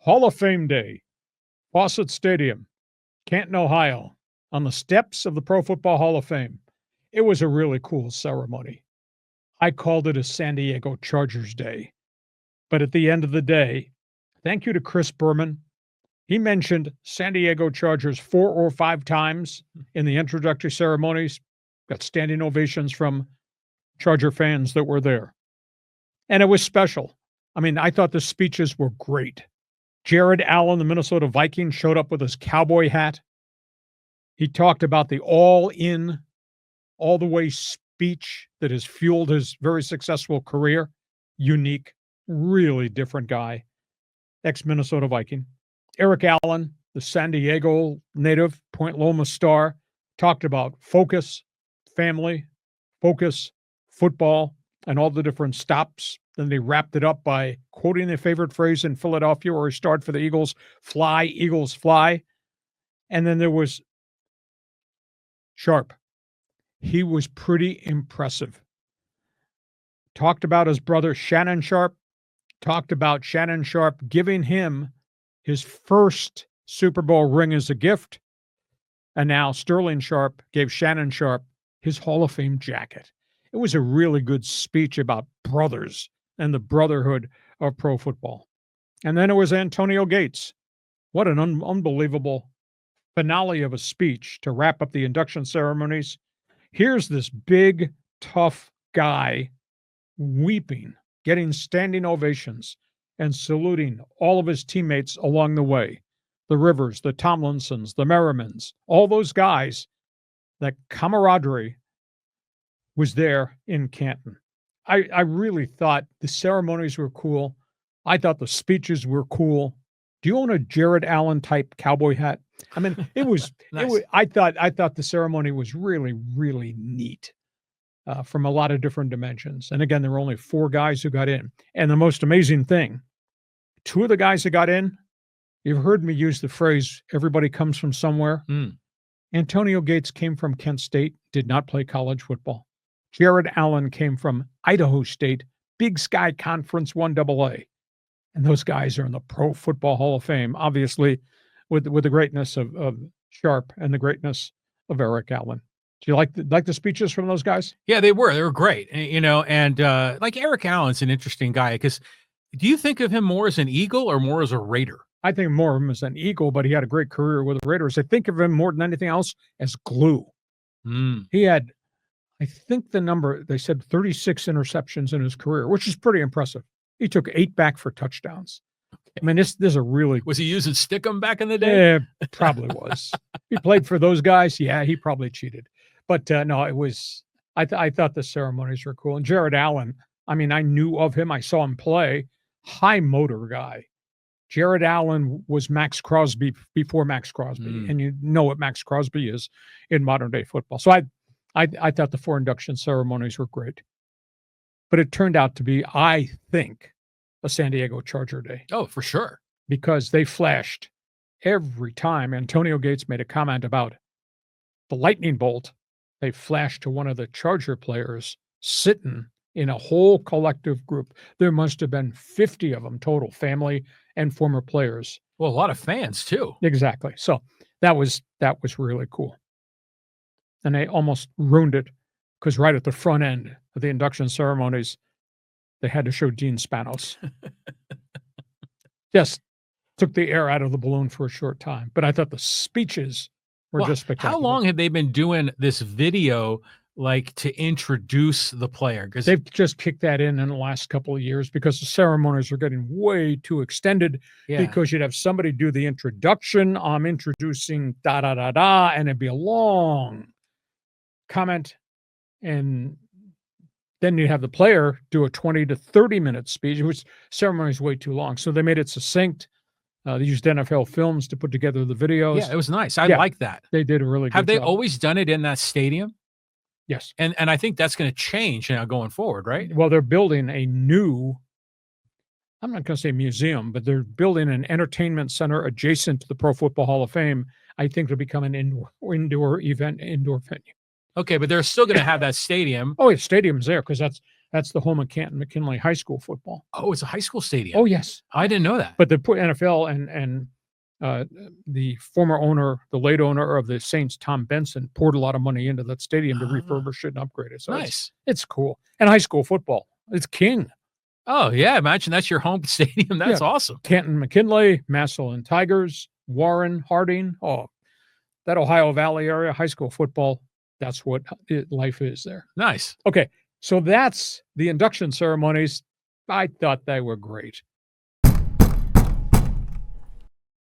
Hall of Fame Day, Fawcett Stadium, Canton, Ohio, on the steps of the Pro Football Hall of Fame. It was a really cool ceremony. I called it a San Diego Chargers Day. But at the end of the day, thank you to Chris Berman. He mentioned San Diego Chargers 4 or 5 times in the introductory ceremonies. Got standing ovations from Charger fans that were there. And it was special. I mean, I thought the speeches were great. Jared Allen, the Minnesota Viking, showed up with his cowboy hat. He talked about the all-in, all-the-way speech that has fueled his very successful career. Unique, really different guy. Ex-Minnesota Viking. Eric Allen, the San Diego native, Point Loma star, talked about focus, family, focus, football, and all the different stops. Then they wrapped it up by quoting their favorite phrase in Philadelphia, where he started for the Eagles, fly, Eagles, fly. And then there was Sharpe. He was pretty impressive. Talked about his brother, Shannon Sharpe. Talked about Shannon Sharpe giving him his first Super Bowl ring as a gift. And now Sterling Sharpe gave Shannon Sharpe his Hall of Fame jacket. It was a really good speech about brothers and the brotherhood of pro football. And then it was Antonio Gates. What an unbelievable finale of a speech to wrap up the induction ceremonies. Here's this big, tough guy weeping, getting standing ovations, and saluting all of his teammates along the way. The Rivers, the Tomlinsons, the Merrimans, all those guys. That camaraderie was there in Canton. I really thought the ceremonies were cool. I thought the speeches were cool. Do you own a Jared Allen type cowboy hat? I mean, it was, Nice. I thought the ceremony was really, really neat from a lot of different dimensions. And again, there were only 4 guys who got in. And the most amazing thing, 2 of the guys that got in, you've heard me use the phrase, everybody comes from somewhere. Antonio Gates came from Kent State, did not play college football. Jared Allen came from Idaho State, Big Sky Conference 1AA. And those guys are in the Pro Football Hall of Fame, obviously, with the greatness of Sharpe and the greatness of Eric Allen. Do you like the speeches from those guys? Yeah, they were great. And like Eric Allen's an interesting guy because do you think of him more as an Eagle or more as a Raider? I think more of him as an Eagle, but he had a great career with the Raiders. I think of him more than anything else as glue. He had, I think the number, they said 36 interceptions in his career, which is pretty impressive. He took 8 back for touchdowns. I mean, this is a really... Was he using Stickum back in the day? Yeah, probably was. He played for those guys. Yeah, he probably cheated. But no, it was... I thought the ceremonies were cool. And Jared Allen, I mean, I knew of him. I saw him play. High motor guy. Jared Allen was Max Crosby before Max Crosby. And you know what Max Crosby is in modern day football. So I thought the 4 induction ceremonies were great. But it turned out to be, I think, a San Diego Charger Day. Oh, for sure. Because they flashed every time Antonio Gates made a comment about the lightning bolt. They flashed to one of the Charger players sitting in a whole collective group. There must have been 50 of them total, family and former players. Well, a lot of fans too. Exactly. So that was really cool. And they almost ruined it because right at the front end of the induction ceremonies, they had to show Gene Spanos. Just took the air out of the balloon for a short time. But I thought the speeches were just spectacular. How long have they been doing this video like to introduce the player? Because they've just kicked that in the last couple of years because the ceremonies are getting way too extended. Because you'd have somebody do the introduction. I'm introducing da-da-da-da, and it'd be a long comment. And then you have the player do a 20 to 30 minute speech, which ceremony is way too long. So they made it succinct. They used NFL films to put together the videos. Yeah, it was nice. I like that. They did a really good job. Have they always done it in that stadium? Yes. And I think that's going to change now going forward, right? Well, they're building a new, I'm not going to say museum, but they're building an entertainment center adjacent to the Pro Football Hall of Fame. I think it'll become an indoor venue. Okay, but they're still going to have that stadium. Oh, yeah, stadium's there because That's the home of Canton McKinley High School football. Oh, it's a high school stadium. Oh, yes. I didn't know that. But the NFL and the former owner, the late owner of the Saints, Tom Benson, poured a lot of money into that stadium to refurbish it and upgrade it. So nice. It's cool. And high school football, it's king. Oh, yeah. Imagine that's your home stadium. That's awesome. Canton McKinley, Massillon Tigers, Warren, Harding. Oh, that Ohio Valley area, high school football, that's what life is there. Nice. Okay. So that's the induction ceremonies. I thought they were great.